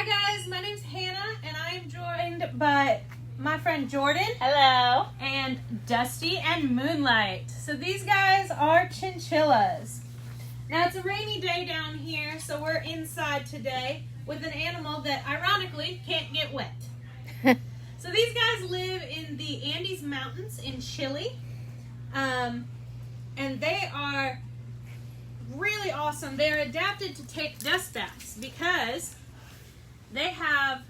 Hi guys, my name's Hannah and I am joined by my friend Jordan. Hello. And Dusty and Moonlight. So these guys are chinchillas. Now it's a rainy day down here, so we're inside today with an animal that ironically can't get wet. So these guys live in the Andes Mountains in Chile. And they are really awesome. They're adapted to take dust baths because they have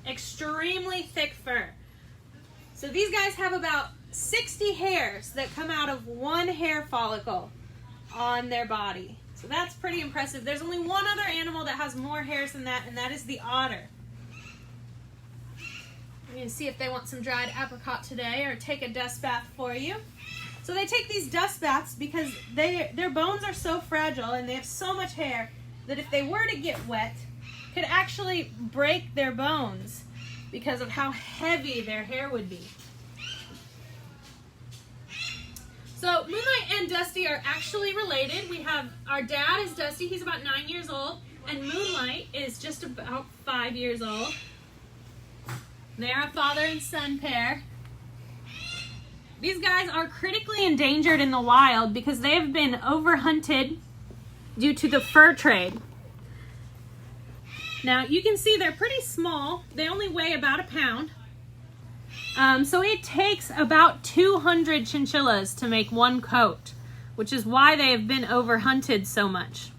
extremely thick fur. So these guys have about 60 hairs that come out of one hair follicle on their body. So that's pretty impressive. There's only one other animal that has more hairs than that, and that is the otter. We're going to see if they want some dried apricot today or take a dust bath for you. So they take these dust baths because their bones are so fragile and they have so much hair that if they were to get wet, could actually break their bones because of how heavy their hair would be. So Moonlight and Dusty are actually related. We have, our dad is Dusty, he's about 9 years old, and Moonlight is just about 5 years old. They're a father and son pair. These guys are critically endangered in the wild because they have been overhunted due to the fur trade. Now you can see they're pretty small. They only weigh about a pound. So it takes about 200 chinchillas to make one coat, which is why they have been overhunted so much.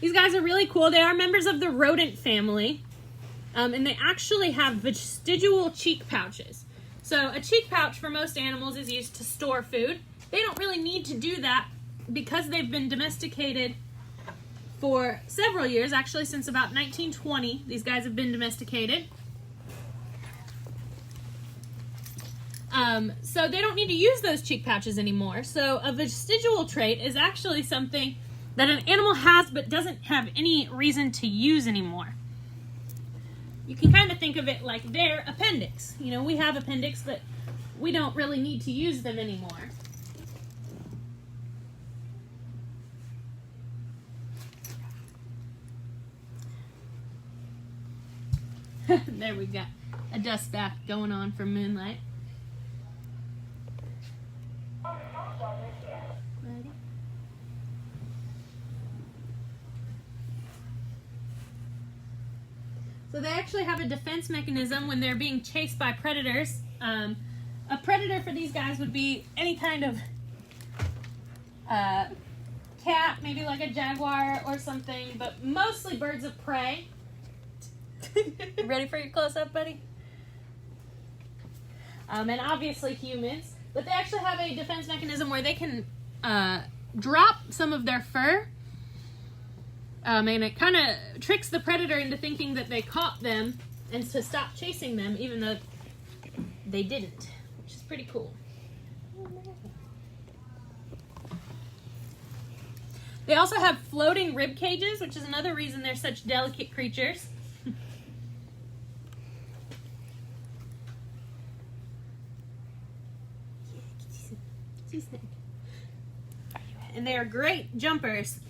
These guys are really cool. They are members of the rodent family. And they actually have vestigial cheek pouches. So a cheek pouch for most animals is used to store food. They don't really need to do that because they've been domesticated for several years, actually since about 1920. These guys have been domesticated. So they don't need to use those cheek pouches anymore. So a vestigial trait is actually something that an animal has but doesn't have any reason to use anymore. You can kind of think of it like their appendix. You know, we have appendix, but we don't really need to use them anymore. There we got a dust bath going on for Moonlight. Ready? So they actually have a defense mechanism when they're being chased by predators. A predator for these guys would be any kind of cat, maybe like a jaguar or something, but mostly birds of prey. Ready for your close-up, buddy? And obviously humans. But they actually have a defense mechanism where they can drop some of their fur. And it kind of tricks the predator into thinking that they caught them and to stop chasing them, even though they didn't, which is pretty cool. They also have floating rib cages, which is another reason they're such delicate creatures. And they are great jumpers,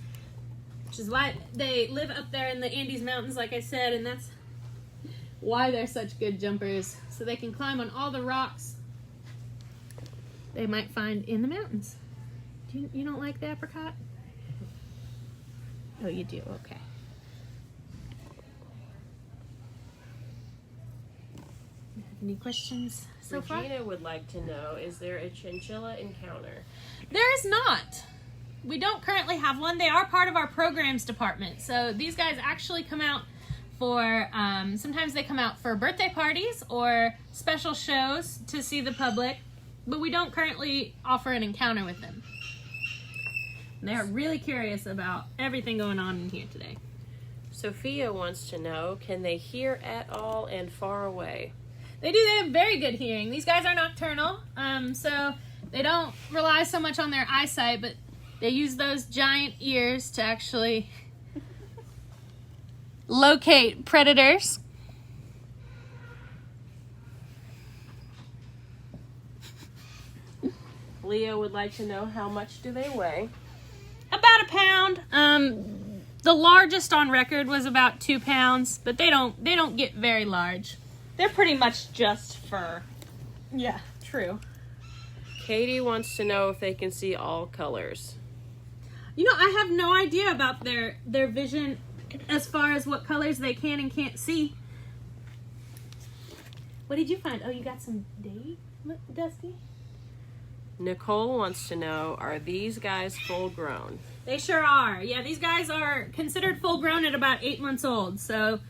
which is why they live up there in the Andes Mountains, like I said, and that's why they're such good jumpers. So they can climb on all the rocks they might find in the mountains. You don't like the apricot? Oh, you do? Okay. Any questions so far? Regina would like to know, is there a chinchilla encounter? There is not. We don't currently have one. They are part of our programs department. So these guys actually come out for, sometimes they come out for birthday parties or special shows to see the public, but we don't currently offer an encounter with them. They're really curious about everything going on in here today. Sophia wants to know, can they hear at all and far away? They do. They have very good hearing. These guys are nocturnal, so they don't rely so much on their eyesight, but they use those giant ears to actually locate predators. Leo would like to know, how much do they weigh? About a pound. The largest on record was about 2 pounds, but they don't get very large. They're pretty much just fur. Yeah, true. Katie wants to know if they can see all colors. You know, I have no idea about their vision as far as what colors they can and can't see. What did you find? Oh, you got some date, Dusty? Nicole wants to know, are these guys full grown? They sure are. Yeah, these guys are considered full grown at about 8 months old. So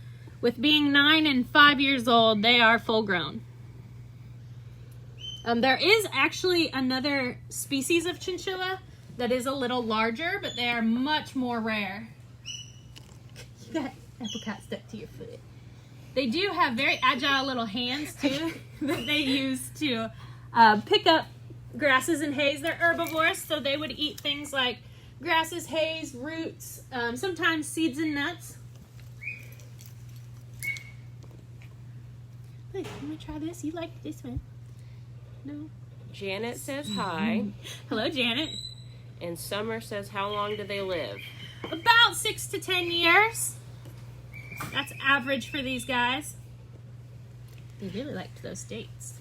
with being 9 and 5 years old, they are full grown. There is actually another species of chinchilla that is a little larger, but they are much more rare. You got apricot stuck to your foot. They do have very agile little hands too that they use to pick up grasses and hays. They're herbivores, so they would eat things like grasses, hays, roots, sometimes seeds and nuts. Look, let me try this. You like this one? No. Janet says hi. Hello, Janet. And Summer says, how long do they live? About 6 to 10 years. That's average for these guys. They really liked those dates.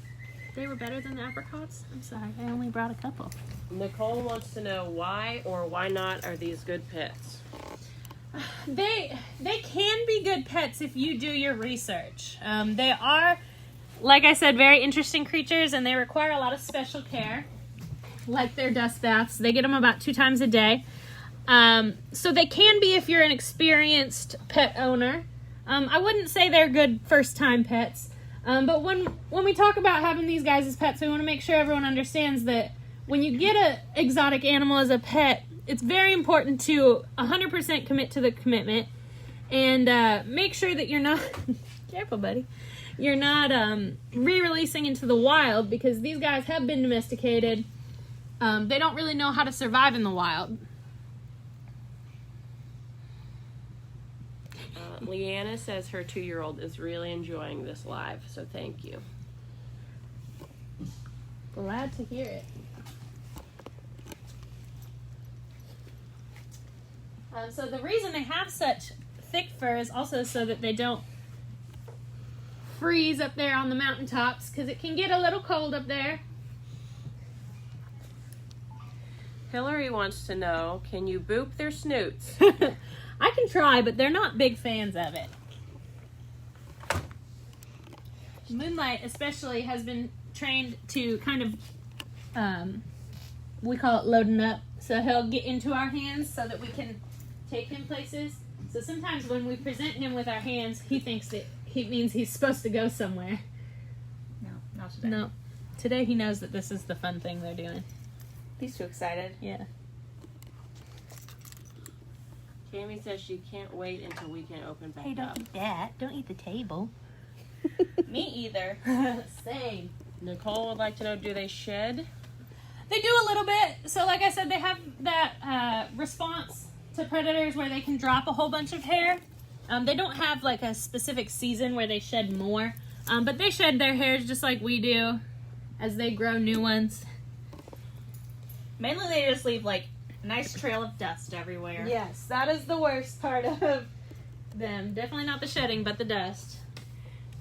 They were better than the apricots. I'm sorry, I only brought a couple. Nicole wants to know why or why not are these good pets? They can be good pets if you do your research. They are, like I said, very interesting creatures, and they require a lot of special care, like their dust baths. They get them about 2 times a day. So they can be if you're an experienced pet owner. I wouldn't say they're good first-time pets. But when we talk about having these guys as pets, we want to make sure everyone understands that when you get an exotic animal as a pet, it's very important to 100% commit to the commitment and make sure that you're not... Careful, buddy. You're not re-releasing into the wild, because these guys have been domesticated. They don't really know how to survive in the wild. Leanna says her 2-year-old is really enjoying this live, so thank you. Glad to hear it. So the reason they have such thick fur is also so that they don't freeze up there on the mountaintops, because it can get a little cold up there. Hillary wants to know, can you boop their snoots? I can try, but they're not big fans of it. Moonlight especially has been trained to kind of, we call it loading up. So he'll get into our hands so that we can take him places. So sometimes when we present him with our hands, he thinks that it means he's supposed to go somewhere. No, not today. No. Today he knows that this is the fun thing they're doing. He's too excited. Yeah. Tammy says she can't wait until we can open back Hey, don't up. eat that. Don't eat the table. Me either. Same. Nicole would like to know, do they shed? They do a little bit. So like I said, they have that response to predators where they can drop a whole bunch of hair. They don't have like a specific season where they shed more. But they shed their hairs just like we do as they grow new ones. Mainly they just leave like a nice trail of dust everywhere. Yes, that is the worst part of them. Definitely not the shedding, but the dust.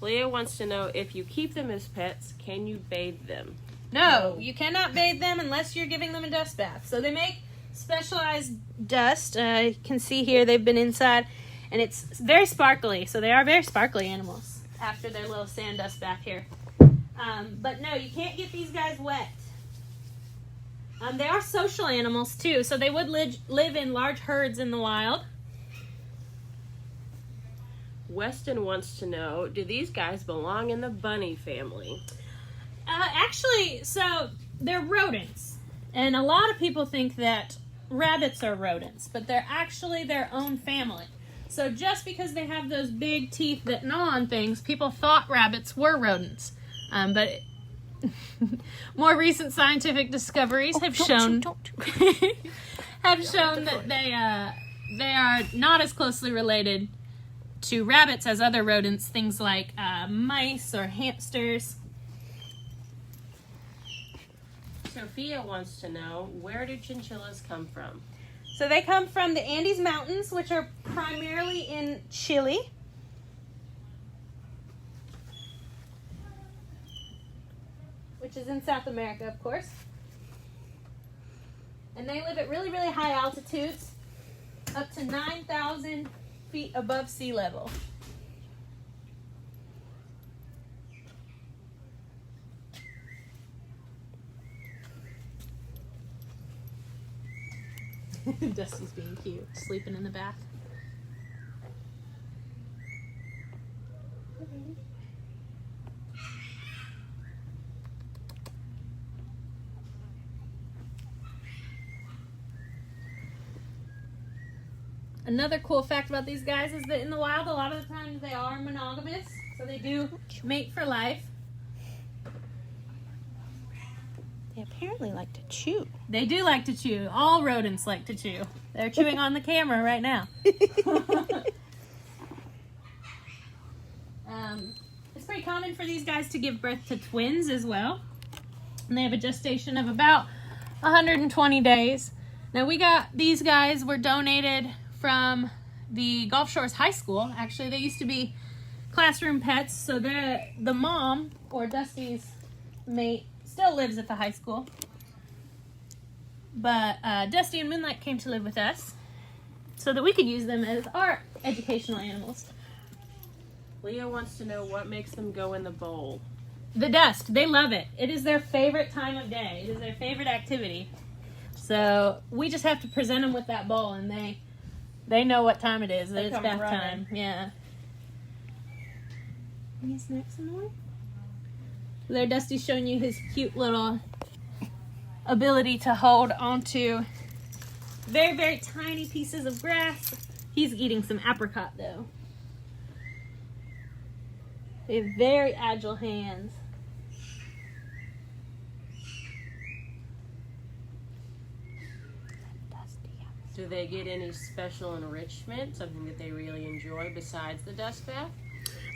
Leah wants to know, if you keep them as pets, can you bathe them? No, you cannot bathe them unless you're giving them a dust bath. So they make specialized dust. You can see here they've been inside, and it's very sparkly. So they are very sparkly animals after their little sand dust bath here. But no, you can't get these guys wet. They are social animals too, so they would live in large herds in the wild. Weston wants to know, do these guys belong in the bunny family? Actually, so they're rodents. And a lot of people think that rabbits are rodents, but they're actually their own family. So just because they have those big teeth that gnaw on things, people thought rabbits were rodents. But more recent scientific discoveries have shown that they are not as closely related to rabbits as other rodents, things like mice or hamsters. Sophia wants to know, where do chinchillas come from? So they come from the Andes Mountains, which are primarily in Chile. Which is in South America, of course. And they live at really, really high altitudes, up to 9,000 feet above sea level. Dusty's being cute, sleeping in the bath. Another cool fact about these guys is that in the wild, a lot of the times they are monogamous, so they do mate for life. They apparently like to chew. They do like to chew. All rodents like to chew. They're chewing on the camera right now. It's pretty common for these guys to give birth to twins as well. And they have a gestation of about 120 days. Now these guys were donated from the Gulf Shores High School. Actually, they used to be classroom pets. So the mom, or Dusty's mate, still lives at the high school. But Dusty and Moonlight came to live with us so that we could use them as our educational animals. Leah wants to know what makes them go in the bowl. The dust. They love it. It is their favorite time of day. It is their favorite activity. So we just have to present them with that bowl, and they know what time it is. It's bath time. Yeah. Any snacks in the way? There, Dusty's showing you his cute little ability to hold onto very, very tiny pieces of grass. He's eating some apricot, though. They have very agile hands. Do they get any special enrichment, something that they really enjoy besides the dust bath?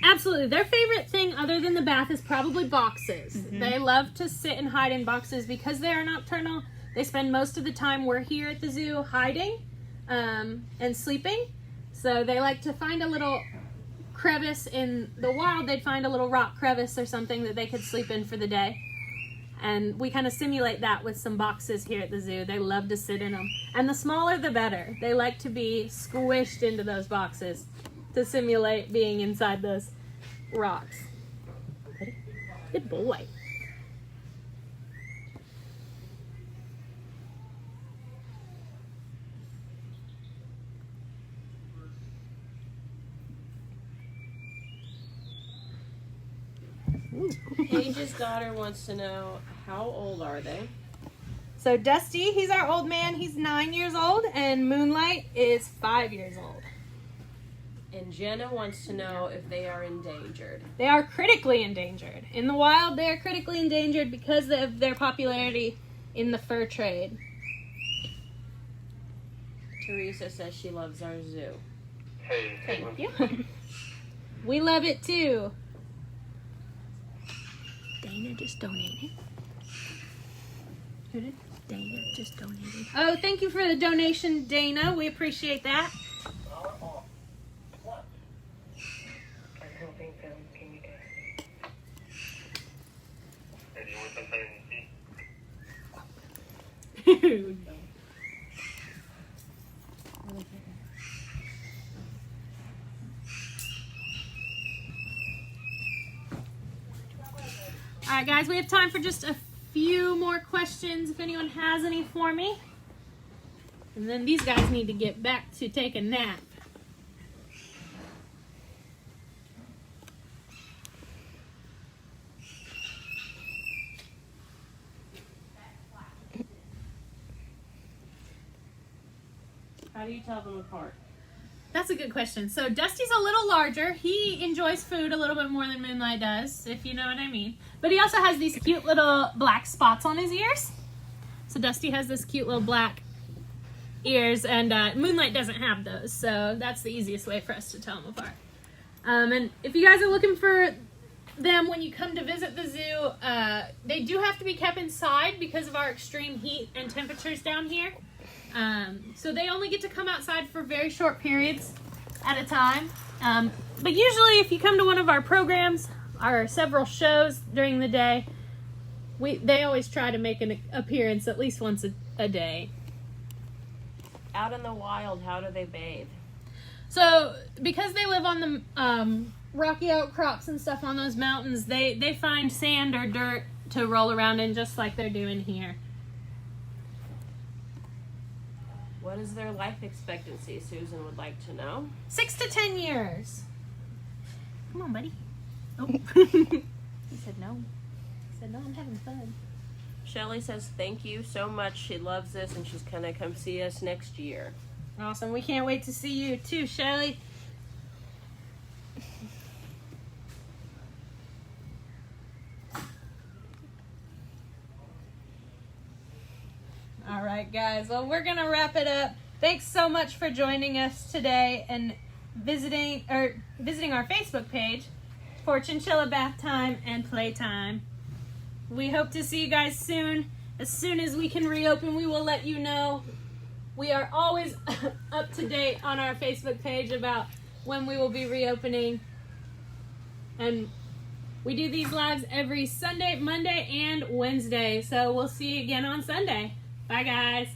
Absolutely. Their favorite thing other than the bath is probably boxes. Mm-hmm. They love to sit and hide in boxes because they are nocturnal. They spend most of the time we're here at the zoo hiding and sleeping. So they like to find a little crevice in the wild. They'd find a little rock crevice or something that they could sleep in for the day. And we kind of simulate that with some boxes here at the zoo. They love to sit in them. And the smaller, the better. They like to be squished into those boxes to simulate being inside those rocks. Good boy. Paige's daughter wants to know, how old are they? So Dusty, he's our old man. He's 9 years old, and Moonlight is 5 years old. And Jenna wants to know if they are endangered. They are critically endangered. In the wild, they are critically endangered because of their popularity in the fur trade. Teresa says she loves our zoo. Thank you. We love it too. Dana just donated. Who did? Dana just donated. Oh, thank you for the donation, Dana. We appreciate that. All right, guys, we have time for just a few more questions if anyone has any for me. And then these guys need to get back to take a nap. How do you tell them apart? That's a good question. So Dusty's a little larger. He enjoys food a little bit more than Moonlight does, if you know what I mean. But he also has these cute little black spots on his ears. So Dusty has this cute little black ears, and Moonlight doesn't have those. So that's the easiest way for us to tell them apart. And if you guys are looking for them when you come to visit the zoo, they do have to be kept inside because of our extreme heat and temperatures down here. So they only get to come outside for very short periods at a time. But usually if you come to one of our programs, our several shows during the day, they always try to make an appearance at least once a day. Out in the wild, how do they bathe? So because they live on the rocky outcrops and stuff on those mountains, they find sand or dirt to roll around in, just like they're doing here. What is their life expectancy? Susan would like to know. 6 to 10 years. Come on, buddy. Oh. He said no. He said no, I'm having fun. Shelly says thank you so much. She loves this and she's gonna come see us next year. Awesome. We can't wait to see you too, Shelly. All right, guys. Well, we're going to wrap it up. Thanks so much for joining us today and visiting our Facebook page for Chinchilla Bath Time and Playtime. We hope to see you guys soon. As soon as we can reopen, we will let you know. We are always up to date on our Facebook page about when we will be reopening. And we do these lives every Sunday, Monday, and Wednesday. So we'll see you again on Sunday. Bye, guys.